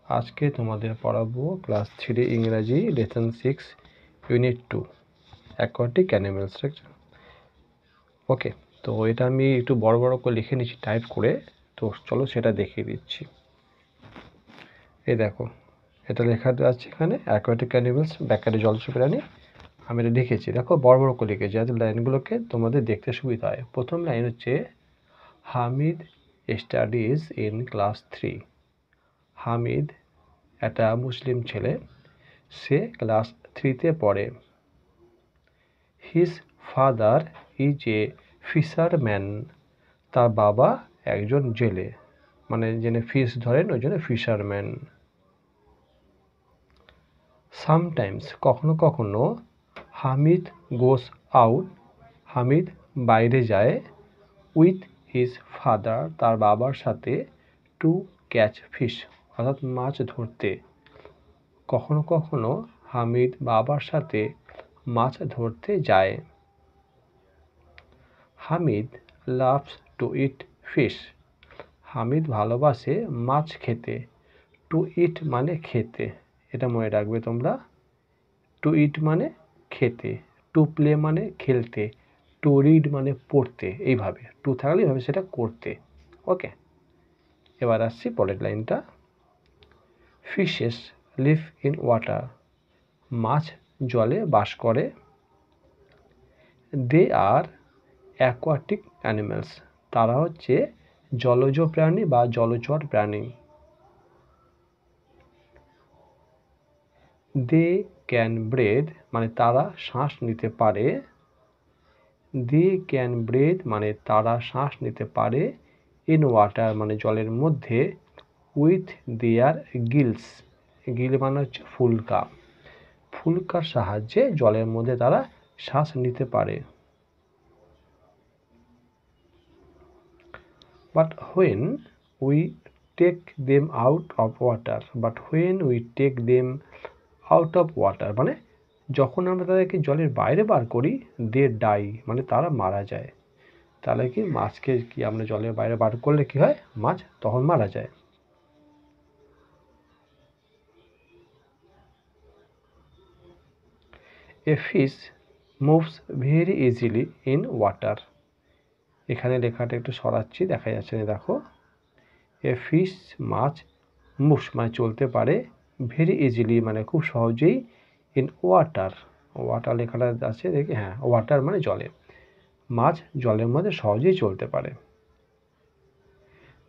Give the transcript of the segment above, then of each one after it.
আজকে তোমাদের পড়াবো ক্লাস 3 ইংরাজি লেসন 6 ইউনিট 2 অ্যাকোয়াটিক অ্যানিমেলস। ওকে, তো এটা আমি একটু বড় বড় করে লিখে নিচ্ছি টাইপ করে, তো চলো সেটা দেখিয়ে দিচ্ছি। এই দেখো, এটা লেখা আছে এখানে অ্যাকোয়াটিক অ্যানিমেলস, ব্যাকারে জলজ প্রাণী। আমি এটা লিখেছি, দেখো বড় বড় করে লিখেছি যাতে লাইনগুলোকে তোমাদের দেখতে সুবিধা হয়। প্রথম লাইন হচ্ছে Hamid studies in class 3। Hamid একটা মুসলিম ছেলে, সে ক্লাস 3তে পড়ে। His father is a fisherman. তার বাবা একজন জেলে, মানে যিনি ফিশ ধরেন ওই জন্য ফিশারম্যান। সামটাইমস কখনো কখনো হামিদ গোস আউট। হামিদ বাইরে যায় উইথ হিজ ফাদার, তার বাবার সাথে, টু ক্যাচ ফিশ অর্থাৎ মাছ ধরতে। কখনো কখনো হামিদ বাবার সাথে মাছ ধরতে যায়। Hamid loves to it fish. Hamid ভালোবাসে মাছ খেতে। টু ইট মানে খেতে, এটা মনে রাখবে তোমরা। টু ইট মানে খেতে, টু প্লে মানে খেলতে, টু রিড মানে পড়তে। এইভাবে টু থাকলে এইভাবে সেটা করতে। ওকে, এবার আসছি পরের লাইনটা। Fishes live in water. মাছ জলে বাস করে। They are aquatic animals. তারা হচ্ছে জলজ প্রাণী বা জলচর প্রাণী। দে ক্যান ব্রেথ মানে তারা শ্বাস নিতে পারে। দে ক্যান ব্রেথ মানে তারা শ্বাস নিতে পারে। ইন ওয়াটার মানে জলের মধ্যে। উইথ দেয়ার গিলস, গিল মানে হচ্ছে ফুলকা, ফুলকার সাহায্যে জলের মধ্যে তারা শ্বাস নিতে পারে। But when we take them out of water. But when we take them out of water মানে যখন আমরা তাদেরকে জলের বাইরে বার করি, দে ডাই মানে তারা মারা যায়। তাহলে কি মাছকে কি আমরা জলের বাইরে বার করলে কি হয়, মাছ তখন মারা যায়। A fish moves very easily in water. এখানে লেখাটা একটু সরাচ্ছি, দেখা যাচ্ছে না, দেখো। এ ফিশ মাছ, মুভস মানে চলতে পারে, ভেরি ইজিলি মানে খুব সহজেই, ইন ওয়াটার, ওয়াটার লেখাটা আছে দেখি, হ্যাঁ ওয়াটার মানে জলে, মাছ জলের মধ্যে সহজেই চলতে পারে।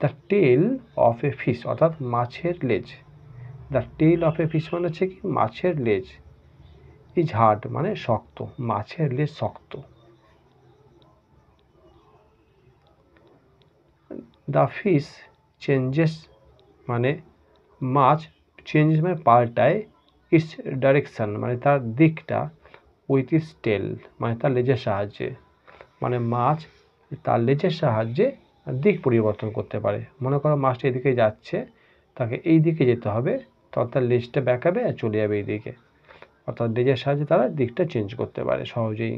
The tail of a fish অর্থাৎ মাছের লেজ। The tail of a fish মানে হচ্ছে কি মাছের লেজ। ইজ হার্ড মানে শক্ত, মাছের লেজ শক্ত। দ্য ফিশ চেঞ্জেস মানে মাছ, চেঞ্জেস মানে পাল্টায়, ইটস ডাইরেকশান মানে তার দিকটা, উইথ ইটস টেল মানে তার লেজের সাহায্যে। মানে মাছ তার লেজের সাহায্যে দিক পরিবর্তন করতে পারে। মনে করো মাছটা এদিকে যাচ্ছে, তাকে এই দিকে যেতে হবে, তখন তার লেজটা বেঁকাবে আর চলে যাবে এইদিকে, অর্থাৎ লেজের সাহায্যে তারা দিকটা চেঞ্জ করতে পারে সহজেই।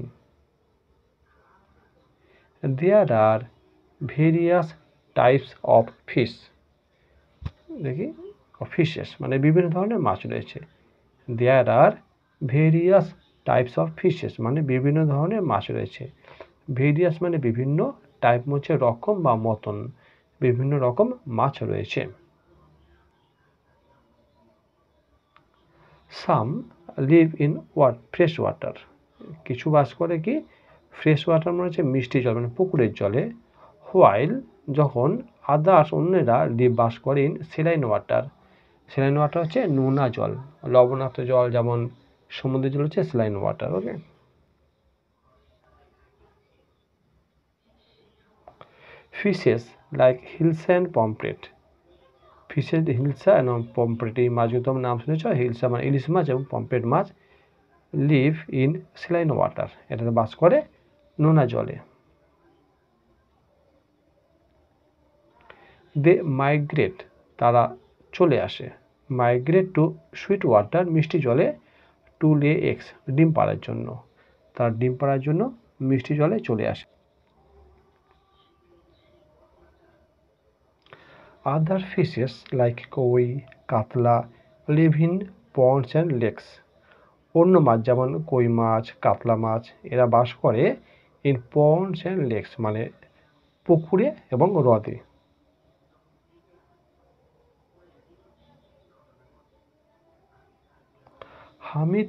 দেয়ার আর ভেরিয়াস টাইপস অফ ফিশ। দেখি, ফিশেস মানে বিভিন্ন ধরনের মাছ রয়েছে। দেয়ার আর ভেরিয়াস টাইপস অফ ফিশেস মানে বিভিন্ন ধরনের মাছ রয়েছে। ভেরিয়াস মানে বিভিন্ন, টাইপ হচ্ছে রকম বা মতন, বিভিন্ন রকম মাছ রয়েছে। সাম লিভ ইন ফ্রেশ ওয়াটার। কিছু বাস করে কি ফ্রেশ ওয়াটার মানে হচ্ছে মিষ্টি জল মানে পুকুরের জলে। হোয়াইল যখন আদার্স অন্যেরা লিভ বাস করে in saline water. Saline water হচ্ছে নোনা জল, লবণাক্ত জল যেমন সমুদ্রের জল হচ্ছে saline water. Okay, fishes like hilsa and pomfret. ফিশের হিলসা এবং পমফ্রেট এই মাছগুলো তোমরা নাম শুনেছ। হিলসা মানে ইলিশ মাছ এবং পমফ্রেট মাছ লিভ ইন সেলাইন ওয়াটার, এটাতে বাস করে নোনা জলে। দে মাইগ্রেট তারা চলে আসে। মাইগ্রেট টু সুইট ওয়াটার মিষ্টি জলে, টু লে এগস ডিম পাড়ার জন্য, তার ডিম পাড়ার জন্য মিষ্টি জলে চলে আসে। Other fishes like koi, katla live in ponds and lakes. অন্য মাছ যেমন কই মাছ, কাতলা মাছ এরা বাস করে ইন পন্ডস অ্যান্ড লেকস মানে পুকুরে এবং হ্রদে। হামিদ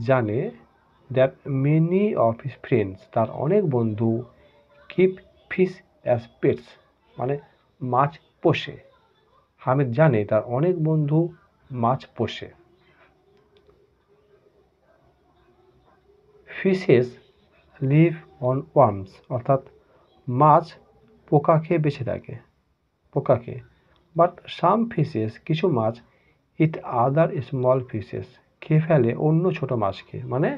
জানে that many of his friends তার অনেক বন্ধু কিপ ফিশ অ্যাজ পেটস মানে মাছ পোষে। হামিদ জানে তার অনেক বন্ধু মাছ পোষে। ফিশেস লিভ অন ওয়ার্মস অর্থাৎ মাছ পোকা খেয়ে বেঁচে থাকে, পোকা খেয়ে। বাট সাম ফিশেস কিছু মাছ ইট আদার স্মল ফিশেস খেয়ে ফেলে অন্য ছোট মাছকে, মানে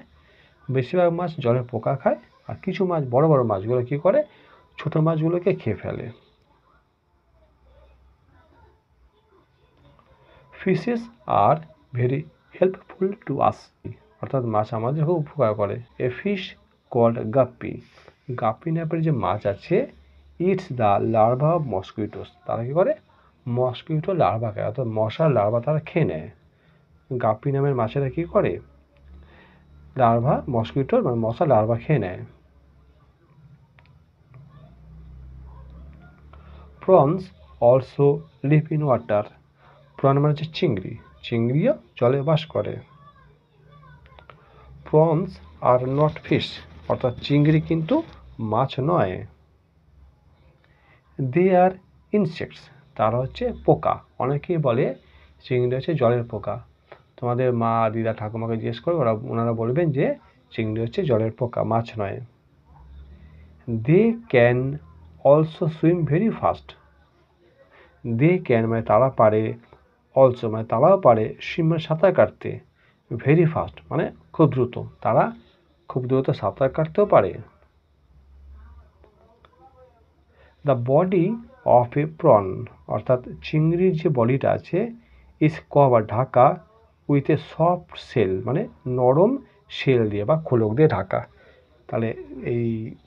বেশিরভাগ মাছ জলে পোকা খায় আর কিছু মাছ বড় বড় মাছগুলো কী করে ছোট মাছগুলোকে খেয়ে ফেলে। Fishes are very helpful to us অর্থাৎ মাছ আমাদের খুব উপকার করে। এ ফিশ কল্ড গাপ্পি, গাপ্পি নামের যে মাছ আছে ইটস দ্য লার্ভা অফ মসকুইটোস, তারা কী করে মসকুইটো লার্ভা খায় অর্থাৎ মশার লার্ভা তারা খেয়ে নেয়। গাপ্পি নামের মাছেরা কী করে লার্ভা মসকুইটোর মানে মশার লার্ভা খেয়ে নেয়। Prawns also leave in water, prawn মানে হচ্ছে চিংড়ি, চিংড়িও জলে বাস করে। প্রনস আর নট ফিশ অর্থাৎ চিংড়ি কিন্তু মাছ নয়। দে আর ইনসেক্টস, তারা হচ্ছে পোকা। অনেকেই বলে চিংড়ি হচ্ছে জলের পোকা। তোমাদের মা দিদা ঠাকুমাকে জিজ্ঞেস করে ওনারা বলবেন যে চিংড়ি হচ্ছে জলের পোকা, মাছ নয়। They can also swim very fast, they can মানে তারা পারে, অলসো মানে তারাও পারে, সুইম মানে সাঁতার কাটতে, ভেরি ফাস্ট মানে খুব দ্রুত, তারা খুব দ্রুত সাঁতার কাটতেও পারে। The body of a prawn অর্থাৎ চিংড়ির যে বডিটা আছে ইজ কভার ঢাকা উইথ এ সফট শেল মানে নরম শেল দিয়ে বা খোলক দিয়ে ঢাকা। তাহলে এই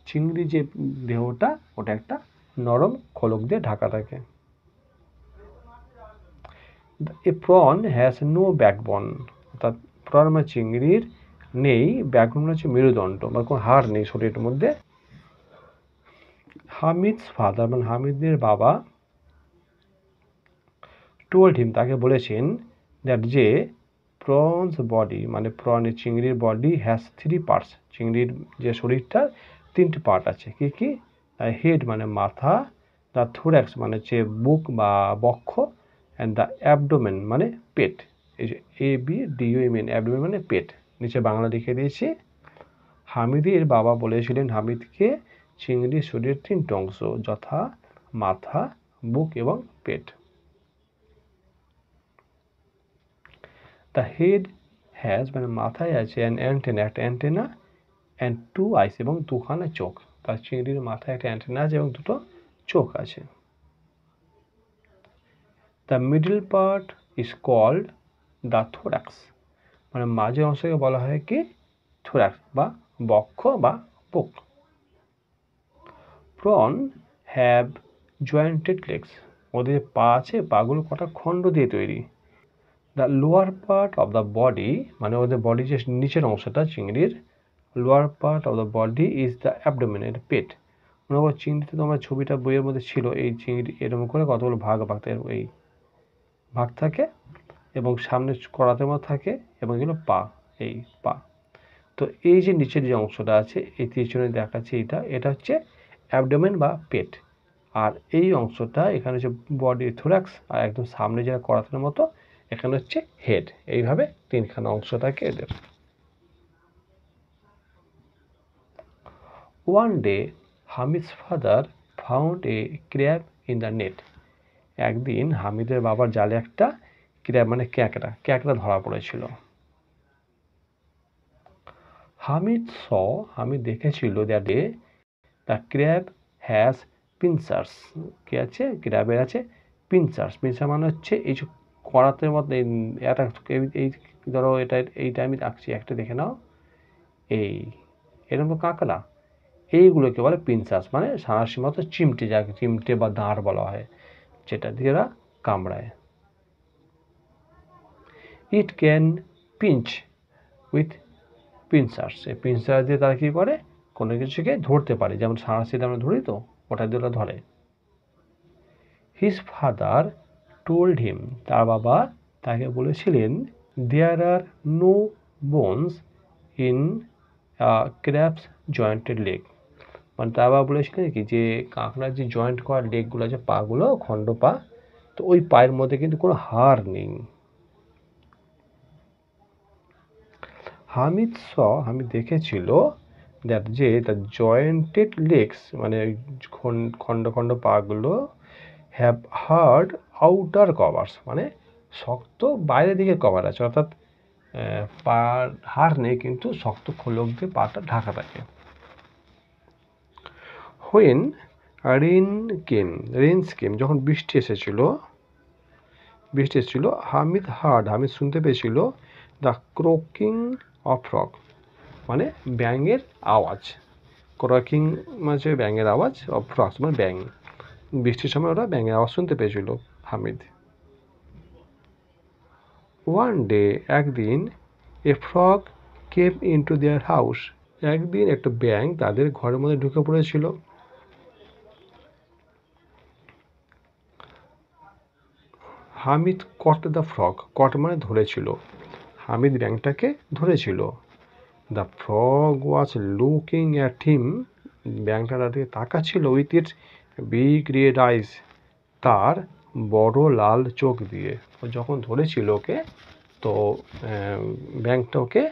চিংড়ি যে দেহটা ওটা একটা নরম খোলক দিয়ে ঢাকা থাকে। এ প্রন হ্যাজ নো ব্যাকবোন অর্থাৎ প্রন মানে চিংড়ির নেই ব্যাকবোন হচ্ছে মেরুদণ্ড বা কোনো হাড় নেই শরীরের মধ্যে। হামিদস ফাদার মানে হামিদের বাবা টোল্ড হিম তাকে বলেছেন দ্যাট যে প্রনস বডি মানে প্রনের চিংড়ির বডি হ্যাজ 3 পার্টস, চিংড়ির যে শরীরটার 3টি পার্ট আছে। কি কি? হেড মানে মাথা, দ্য থোরাক্স মানে হচ্ছে বুক বা বক্ষ, অ্যান্ড দ্য অ্যাবডোমেন মানে পেট। এই যে ABDOMN অ্যাবডোমেন মানে পেট, নিচে বাংলা লিখে দিয়েছি। হামিদের বাবা বলেছিলেন হামিদকে চিংড়ির শরীরের 3টি অংশ যথা মাথা, বুক এবং পেট। দ্য হেড হ্যাজ মানে মাথায় আছে অ্যান অ্যান্টেনা একটা অ্যান্টেনা অ্যান্ড 2 আইস এবং দুখানা চোখ। তার চিংড়ির মাথায় একটা অ্যান্টেনা আছে এবং দুটো চোখ আছে। The middle part is called the thorax মানে মাঝের অংশকে বলা হয় কি থোরাক্স বা বক্ষ বা বুক। প্রন হ্যাভ জয়েন্টেড লেগস, ওদের পা আছে, পাগুলো কটা খণ্ড দিয়ে তৈরি। The lower part of the body মানে ওদের বডি যে নিচের অংশটা চিংড়ির, lower part of the body is the abdomen এর পেট। মনে করো চিংড়িতে তোমার ছবিটা বইয়ের মধ্যে ছিল, এই চিংড়ি এরকম করে কতগুলো ভাগ এই ভাগ থাকে এবং সামনে করাতের মধ্যে থাকে এবং এগুলো পা, এই পা। তো এই যে নিচের যে অংশটা আছে এই পিছনে দেখাচ্ছে এটা হচ্ছে অ্যাবডোমেন বা পেট। আর এই অংশটা এখানে হচ্ছে বডি থোরাক্স আর একদম সামনে যেটা করাতের মতো এখানে হচ্ছে হেড। এইভাবে 3খানা অংশ থাকে এদের। One day Hamid's father found a crab in the net, একদিন হামিদের বাবার জালে একটা ক্র্যাব মানে ক্যাঁকড়া ধরা পড়েছিল। হামিদ দেখেছিল দ্যাট দ্য ক্র্যাব হ্যাজ পিনচার্স, কি আছে ক্র্যাবের আছে পিনচার্স। পিনচার মানে হচ্ছে এই যে করাতের মধ্যে এটা এই ধরো এইটা আমি রাখছি একটা দেখে নাও, এই এরকম কাঁকড়া এইগুলোকে বলে পিনসাস, মানে সাঁড়াশির মতো চিমটে, যাকে চিমটে বা দাঁড় বলা হয়, যেটা দিয়ে এরা কামড়ায়। ইট ক্যান পিঞ্চ উইথ পিনসাস, এই পিনসাস দিয়ে তারা কী করে, কোনো কিছুকে ধরতে পারে, যেমন সাঁড়াশিতে আমরা ধরি তো, ওটা দিয়ে ওরা ধরে। হিজ ফাদার টোল্ড হিম, তার বাবা তাকে বলেছিলেন, there are no bones in crabs jointed leg, মানে তার বাবা বলেছিলেন কি, যে কাঁকড়ার যে জয়েন্ট করা লেগগুলো আছে, পাগুলো, খণ্ড পা, তো ওই পায়ের মধ্যে কিন্তু কোনো হাড় নেই। হামিদ হামিদ দেখেছিল দ্যাট, যে দ্য জয়েন্টেড লেগস, মানে খণ্ড খণ্ড পাগুলো, হ্যাভ হার্ড আউটার কভার্স, মানে শক্ত বাইরের দিকে কভার আছে, অর্থাৎ পা হাড় নেই কিন্তু শক্ত খোলক দিয়ে পাটা ঢাকা থাকে। হোয়েন রেইনস কেম, যখন বৃষ্টি এসেছিল, হামিদ শুনতে পেয়েছিল দ্য ক্রোকিং অফ ফ্রগ, মানে ব্যাঙের আওয়াজ। ক্রকিং মানে ব্যাঙের আওয়াজ, অফ ফ্রগস মানে ব্যাঙ। বৃষ্টির সময় ওরা ব্যাঙের আওয়াজ শুনতে পেয়েছিল হামিদ। ওয়ান ডে, একদিন, a frog came into their house, একদিন একটা ব্যাঙ তাদের ঘরের মধ্যে ঢুকে পড়েছিল। Hamid caught the frog, caught মানে ধরেছিল, হামিদ ব্যাঙটাকে ধরেছিল। The frog was looking at him, ব্যাঙটা তাকে তাকাচ্ছিল, with its big red eyes, তার বড় লাল চোখ দিয়ে। ও যখন ধরেছিল ওকে, তো ব্যাঙটা ওকে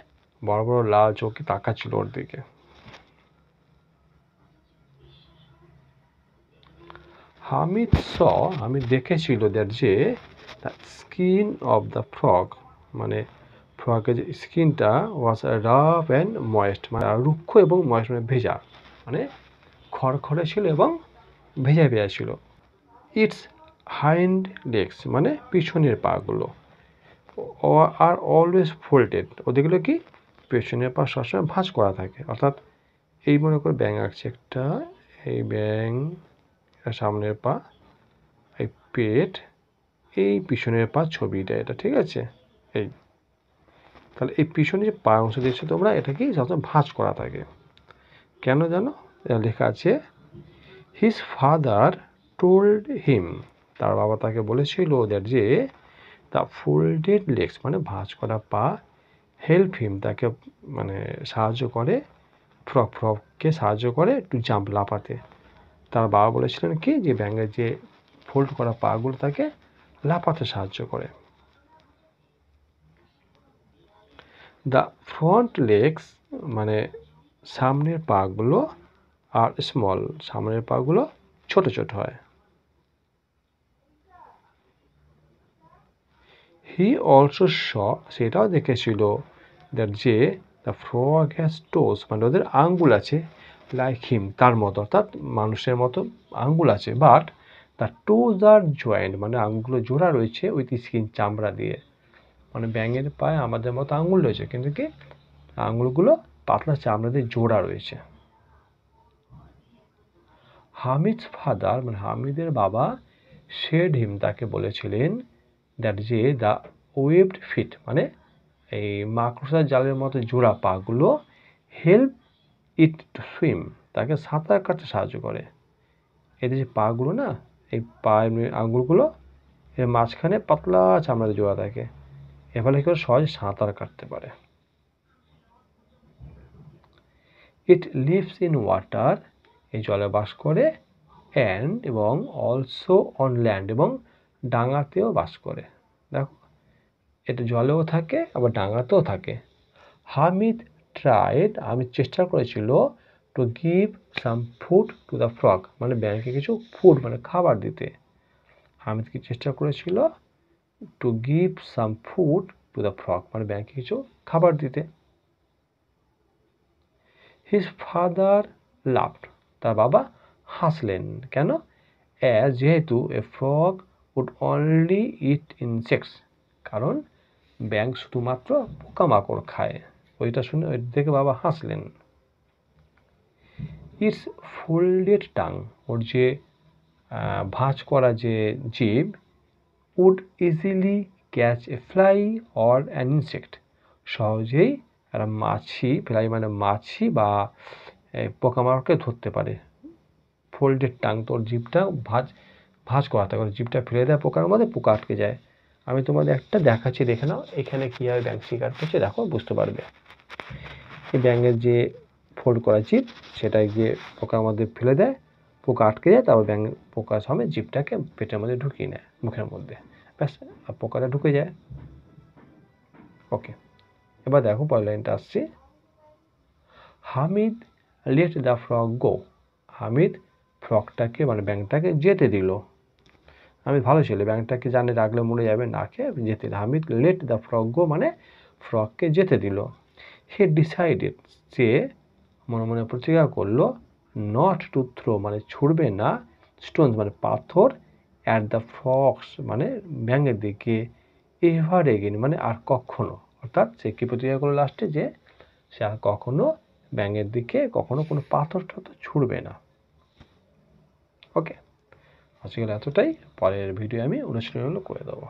বড় বড় লাল চোখে তাকাচ্ছিল ওর দিকে। হামিদ দেখেছিল দ্যাট, যে the skin of the frog, মানে ফ্রগের যে স্কিনটা, ওয়াজ রাফ অ্যান্ড ময়েস্ট, মানে রুক্ষ এবং ময়েস্ট মানে ভেজা, মানে খড়খড়ে ছিল এবং ভেজা ভেজা ছিল। ইটস হাইন্ড লেগস, মানে পিছনের পাগুলো, আর অলওয়েজ ফোল্ডেড, ওদেরগুলো কি, পেছনের পা সবসময় ভাঁজ করা থাকে। অর্থাৎ এই মনে করে ব্যাঙ আঁকছে একটা, এই ব্যাঙ, সামনের পা, এই পেট, এই পিছনের পা ছবিটা, এটা ঠিক আছে। এই তাহলে এই পিছনে যে পা অংশ দিয়েছে তোমরা, এটা কি সবসময় ভাঁজ করা থাকে। কেন জানো, লেখা আছে, হিজ ফাদার টোল্ড হিম, তার বাবা তাকে বলেছিল দ্যাট, যে দ্য ফোল্ডেড লেগস, মানে ভাঁজ করা পা, হেল্প হিম, তাকে মানে সাহায্য করে, ফ্রগকে সাহায্য করে টু জাম্প, লাফাতে। তার বাবা বলেছিলেন কি, যে ব্যাঙের যে ফোল্ড করা পাগুলো তাকে লাফাতে সাহায্য করে। দ্য ফ্রন্ট লেগস, মানে সামনের পাগুলো, আর স্মল, সামনের পাগুলো ছোট ছোট হয়। হি অলসো স, সেটাও দেখেছিল দ্যাট, যে দ্য ফ্রগ হ্যাজ টোস, মানে ওদের আঙ্গুল আছে, লাইক হিম, তার মতো, অর্থাৎ মানুষের মতো আঙ্গুল আছে, but the toes are joint, মানে আঙ্গুলগুলো জোড়া রয়েছে উইথ স্কিন, চামড়া দিয়ে, মানে ব্যাঙের পায়ে আমাদের মতো আঙ্গুল রয়েছে, কিন্তু কি আঙ্গুলগুলো পাতলা চামড়া দিয়ে জোড়া রয়েছে। হামিদস ফাদার, মানে হামিদের বাবা, শেড হিম, তাকে বলেছিলেন দ্যাট, যে দ্য ওয়েবড ফিট, মানে এই মাকড়সার জালের মতো জোড়া পাগুলো, হেল্প ইট টু সুইম, তাকে সাঁতার কাটতে সাহায্য করে। এদের যে পাগুলো না, এই পায়ের আঙ্গুলগুলো, এর মাঝখানে পাতলা চামড়া দিয়ে জোড়া থাকে, এর ফলে কেউ সহজে সাঁতার কাটতে পারে। ইট লিভস ইন ওয়াটার, এই জলে বাস করে, অ্যান্ড এবং অলসো অন ল্যান্ড, এবং ডাঙাতেও বাস করে। দেখো, এটা জলেও থাকে আবার ডাঙাতেও থাকে। হামিদ চেষ্টা করেছিল to give some food to the frog, মানে ব্যাঙকে কিছু ফুড মানে খাবার দিতে। হামিদ কি চেষ্টা করেছিল, to give some food to the frog, মানে ব্যাঙকে কিছু খাবার দিতে। হিজ ফাদার লাফড, তার বাবা হাসলেন। কেন, যেহেতু a frog would only eat insects, কারণ ব্যাঙ শুধুমাত্র পোকামাকড় খায়। ওইটা শুনে ওই দেখে বাবা হাসলেন। ইটস ফোল্ডেড টাং, ওর যে ভাঁজ করা যে জিভ, would easily catch a fly or an insect, সহজেই একটা মাছি, ফ্লাই মানে মাছি বা পোকামাকড়কে ধরতে পারে। ফোল্ডেড টাং, তোর জিভটা ভাঁজ করা থাকে, জিভটা ফেলে দেয় পোকার মধ্যে, পোকা আটকে যায়। আমি তোমাদের একটা দেখাচ্ছি, দেখে নাও এখানে কীভাবে ব্যাঙ শিকার করছে, দেখো বুঝতে পারবে। এই ব্যাঙের যে ফোল্ড করা জিভ, সেটা গিয়ে পোকার মধ্যে ফেলে দেয়, পোকা আটকে যায়, তারপর ব্যাঙ পোকার সময় জিভটাকে পেটের মধ্যে ঢুকিয়ে নেয়, মুখের মধ্যে, ব্যাস পোকাটা ঢুকে যায়। ওকে, এবার দেখো পরের লাইনটা আসছে। হামিদ লেট দ্য ফ্রগ গো, হামিদ ফ্রগটাকে মানে ব্যাঙটাকে যেতে দিল। হামিদ ভালো ছিল, ব্যাঙটাকে জানে রাখলে মরে যাবে, না খেয়ে যেতে দিল। হামিদ লেট দ্য ফ্রগ গো মানে ফ্রগকে যেতে দিল। হি ডিসাইডেড, সে মনে মনে প্রতিজ্ঞা করলো, নট টু থ্রো মানে ছুড়বে না, স্টোনস মানে পাথর, অ্যাট দ্য ফ্রগস মানে ব্যাঙের দিকে, এভার এগেন মানে আর কখনো, অর্থাৎ সে কি প্রতিজ্ঞা করলো লাস্টে, যে সে আর কখনো ব্যাঙের দিকে কখনো কোনো পাথর টাথর ছুড়বে না। ওকে, আজকে এতটাই, পরের ভিডিও আমি অনুশীলন করে দেবো।